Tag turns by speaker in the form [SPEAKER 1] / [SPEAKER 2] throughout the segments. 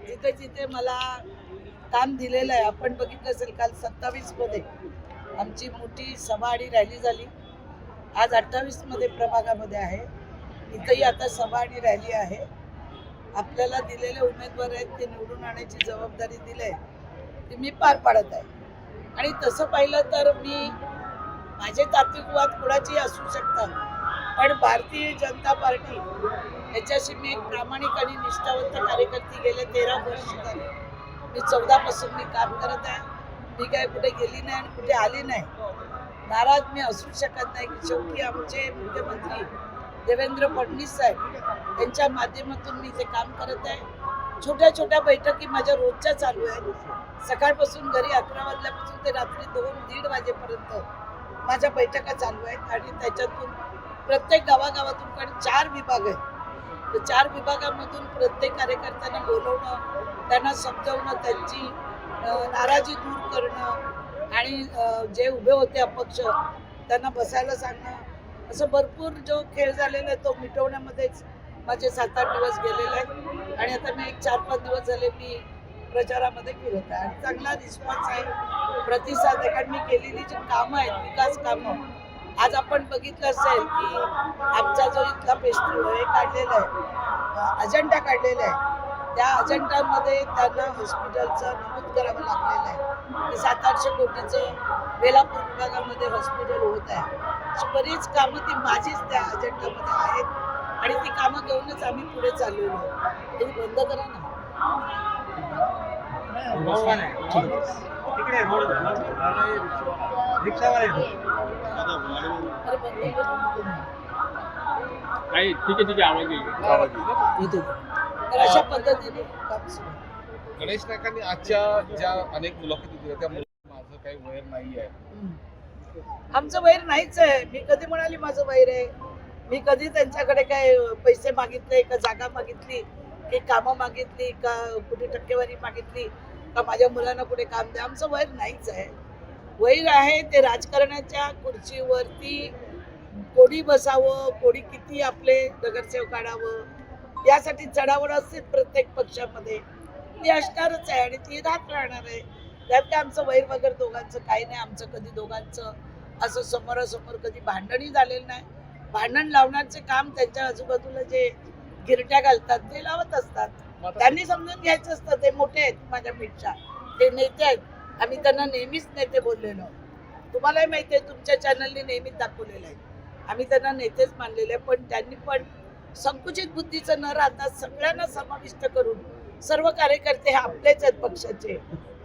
[SPEAKER 1] जिथे जिथे मला काम दिलेलं आहे, आपण बघितलं असेल काल 27 मध्ये आमची मोठी सभा आणि रॅली झाली. आज 28 मध्ये प्रभागामध्ये आहे. इथंही आता सभा आणि रॅली आहे. आपल्याला दिलेले उमेदवार आहेत ते निवडून आणायची जबाबदारी दिली आहे ती मी पार पाडत आहे. आणि तसं पाहिलं तर मी माझे तात्विक वाद कुणाची असू शकतात, पण भारतीय जनता पार्टी याच्याशी मी एक प्रामाणिक आणि निष्ठावंत कार्यकर्ती गेले 13 वर्ष झाले. मी 14 पासून मी काम करत आहे. मी काय कुठे गेली नाही आणि कुठे आली नाही. नाराज मी असू शकत नाही की शेवटी आमचे मुख्यमंत्री देवेंद्र फडणवीस साहेब यांच्या माध्यमातून मी ते काम करत आहे. छोट्या छोट्या बैठकी माझ्या रोजच्या चालू आहेत. सकाळपासून घरी 11 वाजल्यापासून ते रात्री 2-1:30 वाजेपर्यंत माझ्या बैठका चालू आहेत. आणि त्याच्यातून प्रत्येक गावागावातून कारण 4 विभाग आहेत, तर 4 विभागामधून प्रत्येक कार्यकर्त्यांना बोलवणं, त्यांना समजावणं, त्यांची नाराजी दूर करणं आणि जे उभे होते अपक्ष त्यांना बसायला सांगणं, असं भरपूर जो खेळ झालेला आहे तो मिटवण्यामध्येच माझे 7-8 दिवस गेलेले आहेत. आणि आता मी एक 4-5 दिवस झाले मी प्रचारामध्ये फिरत आहे आणि चांगला रिस्पॉन्स आहे, प्रतिसाद आहे. कारण मी केलेली जी कामं आहेत, विकास कामं, आज आपण बघितलं असेल की आमचा जो इथला हे काढलेला आहे, अजेंडा काढलेला आहे, त्या अजेंडामध्ये त्यांना हॉस्पिटलचं नमूद करावं लागलेलं आहे की 700-800 कोटीचं बेलापूर विभागामध्ये हॉस्पिटल होत आहे. अशी बरीच कामं ती माझीच त्या अजेंडामध्ये आहेत आणि ती कामं घेऊनच आम्ही पुढे चाललेलो आहोत. तुम्ही बंद करा ना. अरे बंद करा.
[SPEAKER 2] ठीक आहे आवाज
[SPEAKER 1] येतो. तर अशा पद्धतीने काम सुरू आहे.
[SPEAKER 3] गणेश नाईकांनी आजच्या ज्या अनेक मुलाखती दिल्या त्या माझं काही वैर नाही आहे.
[SPEAKER 1] आमचं वैर नाहीच आहे. मी कधी म्हणाली माझं वैर आहे? मी कधी त्यांच्याकडे काय पैसे मागितले का, जागा मागितली की, कामं मागितली का, कुठे टक्केवारी मागितली का, माझ्या मुलांना कुठे काम द्या? आमचं वैर नाहीच आहे. वैर आहे ते राजकारणाच्या खुर्चीवरती कोणी बसावं, कोणी किती आपले नगरसेवक काढावं यासाठी चढावड असते प्रत्येक पक्षामध्ये. ती असणारच आहे आणि ती राहत राहणार आहे. त्यात काय आमचं वैर वगैरे दोघांचं काही नाही. आमचं कधी दोघांचं असं समोरासमोर कधी भांडणही झालेलं नाही. भांडण लावण्याचे काम त्यांच्या आजूबाजूला जे गिरट्या घालतात ते लावत असतात. त्यांनी समजून घ्यायचं असतं. ते मोठे आहेत माझ्यापेक्षा, ते नेते आहेत. आम्ही त्यांना नेहमीच नेते बोललेलो. तुम्हालाही माहिती आहे, तुमच्या चॅनलने नेहमीच दाखवलेलं आहे. आम्ही त्यांना नेतेच मानलेले आहे. पण त्यांनी पण संकुचित बुद्धीचं न राहता सगळ्यांना समाविष्ट करून सर्व कार्यकर्ते हे आपलेच आहेत पक्षाचे,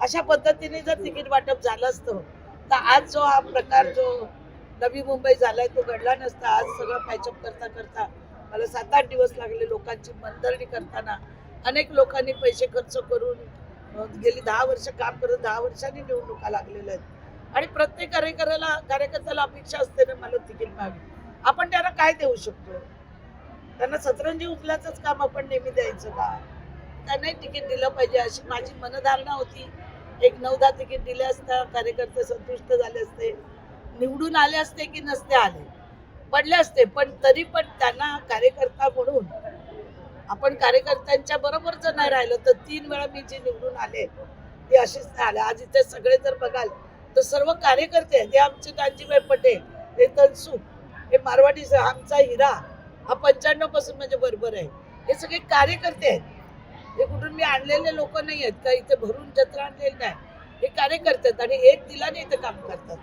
[SPEAKER 1] अशा पद्धतीने जर तिकीट वाटप झालं असतं तर आज जो हा प्रकार जो नवी मुंबई झालाय तो घडला नसता. आज सगळं पॅचअप करता करता मला 7-8 दिवस लागले. लोकांची मनधरणी करताना अनेक लोकांनी पैसे खर्च करून गेली 10 वर्ष काम करत 10 वर्षांनी निवडणुका लागलेल्या आहेत. आणि प्रत्येक कार्यकर्त्याला अपेक्षा असते ना मला तिकीट मिळावी. आपण त्यांना काय देऊ शकतो? त्यांना सतरंजी उचलायचंच काम आपण नेहमी द्यायचं का? त्यांनाही तिकीट दिलं पाहिजे अशी माझी मनधारणा होती. एक 9-10 तिकीट दिले असता कार्यकर्ते संतुष्ट झाले असते, निवडून आले असते की नसते आले, पडले असते. पण तरी पण त्यांना कार्यकर्ता म्हणून आपण कार्यकर्त्यांच्या बरोबर जर नाही राहिलं तर 3 वेळा मी जे निवडून आले ते असेच नाही आले. आज इथे सगळे जर बघाल तर सर्व कार्यकर्ते आहेत. हे आमचे दाजीभाई पटेल, हे तनसुख, हे मारवाडी, आमचा हिरा हा 95 पासून म्हणजे बरोबर आहे. हे सगळे कार्यकर्ते आहेत. हे कुठून मी आणलेले लोक नाही आहेत का, इथे भरून जत्रा आणलेली नाही. हे कार्यकर्ते आहेत आणि एक दिलाने इथे काम करतात.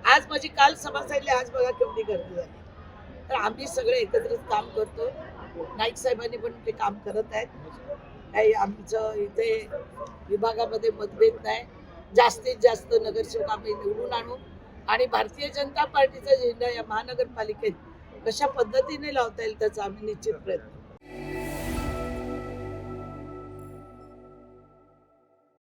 [SPEAKER 1] आज माझी काल सभा झाली, आज बघा केवढी गर्दी झाली. तर आम्ही सगळे एकत्रित काम करतो. नाईक साहेबांनी पण ते काम करत आहेत. काही आमचं इथे विभागामध्ये मतभेद नाही. जास्तीत जास्त नगरसेवक आम्ही निवडून आणू आणि भारतीय जनता पार्टीचा झेंडा या महानगरपालिकेत कशा पद्धतीने लावता येईल त्याचा आम्ही निश्चित प्रयत्न